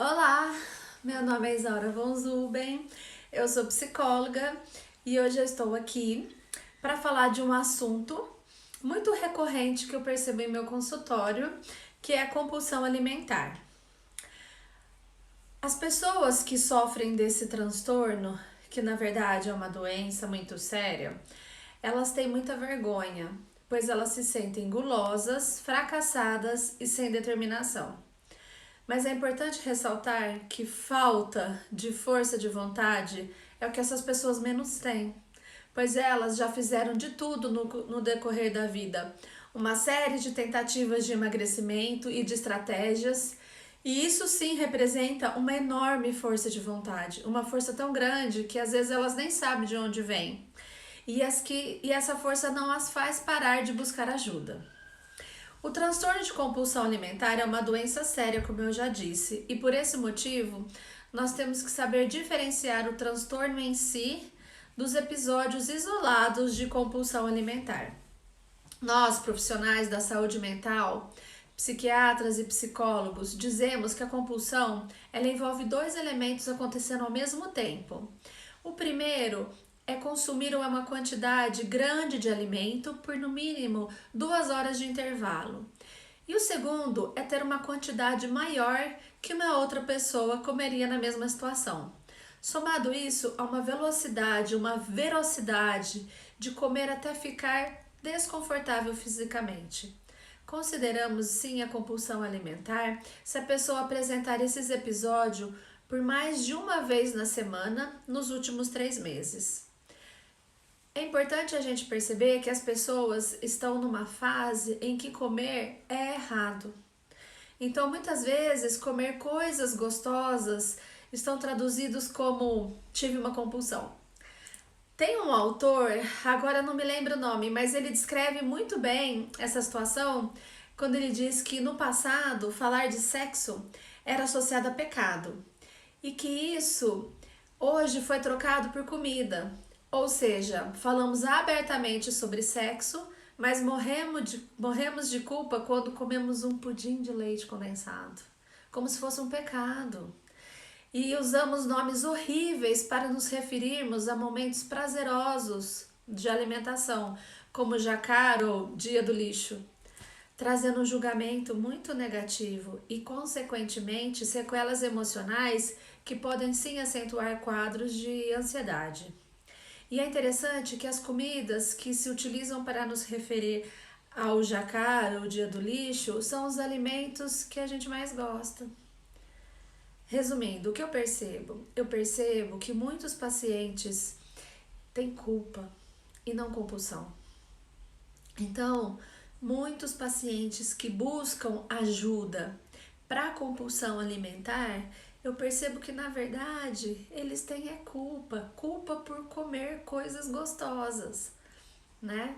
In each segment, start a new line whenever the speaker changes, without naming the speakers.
Olá, meu nome é Isaura von Zuben, eu sou psicóloga e hoje eu estou aqui para falar de um assunto muito recorrente que eu percebo em meu consultório, que é a compulsão alimentar. As pessoas que sofrem desse transtorno, que na verdade é uma doença muito séria, elas têm muita vergonha, pois elas se sentem gulosas, fracassadas e sem determinação. Mas é importante ressaltar que falta de força de vontade é o que essas pessoas menos têm, pois elas já fizeram de tudo no decorrer da vida, uma série de tentativas de emagrecimento e de estratégias, e isso sim representa uma enorme força de vontade, uma força tão grande que às vezes elas nem sabem de onde vem, e essa força não as faz parar de buscar ajuda. O transtorno de compulsão alimentar é uma doença séria, como eu já disse, e por esse motivo nós temos que saber diferenciar o transtorno em si dos episódios isolados de compulsão alimentar. Nós, profissionais da saúde mental, psiquiatras e psicólogos, dizemos que a compulsão ela envolve dois elementos acontecendo ao mesmo tempo. O primeiro é consumir uma quantidade grande de alimento por no mínimo 2 horas de intervalo. E o segundo é ter uma quantidade maior que uma outra pessoa comeria na mesma situação. Somado isso a uma velocidade, uma velocidade de comer até ficar desconfortável fisicamente. Consideramos sim a compulsão alimentar se a pessoa apresentar esses episódios por mais de uma vez na semana nos últimos 3 meses. É importante a gente perceber que as pessoas estão numa fase em que comer é errado. Então, muitas vezes, comer coisas gostosas estão traduzidos como tive uma compulsão. Tem um autor, agora não me lembro o nome, mas ele descreve muito bem essa situação quando ele diz que no passado falar de sexo era associado a pecado e que isso hoje foi trocado por comida. Ou seja, falamos abertamente sobre sexo, mas morremos de culpa quando comemos um pudim de leite condensado, como se fosse um pecado. E usamos nomes horríveis para nos referirmos a momentos prazerosos de alimentação, como jacar ou dia do lixo, trazendo um julgamento muito negativo e, consequentemente, sequelas emocionais que podem sim acentuar quadros de ansiedade. E é interessante que as comidas que se utilizam para nos referir ao jacar ou dia do lixo são os alimentos que a gente mais gosta. Resumindo, o que eu percebo? Eu percebo que muitos pacientes têm culpa e não compulsão. Então, muitos pacientes que buscam ajuda para a compulsão alimentar, eu percebo que na verdade eles têm culpa por comer coisas gostosas, né?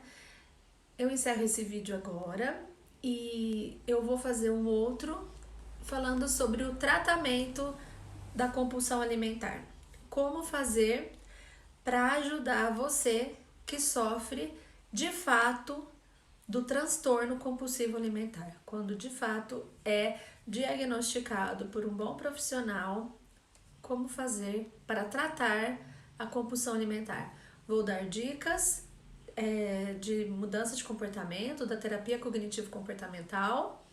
Eu encerro esse vídeo agora e eu vou fazer um outro falando sobre o tratamento da compulsão alimentar. Como fazer para ajudar você que sofre de fato do transtorno compulsivo alimentar, quando de fato é diagnosticado por um bom profissional, como fazer para tratar a compulsão alimentar. Vou dar dicas de mudança de comportamento, da terapia cognitivo-comportamental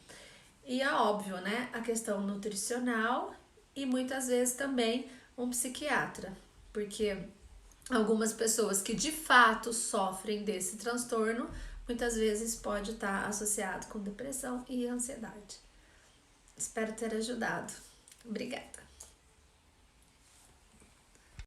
e é óbvio, né, a questão nutricional e muitas vezes também um psiquiatra, porque algumas pessoas que de fato sofrem desse transtorno muitas vezes pode estar associado com depressão e ansiedade. Espero ter ajudado. Obrigada.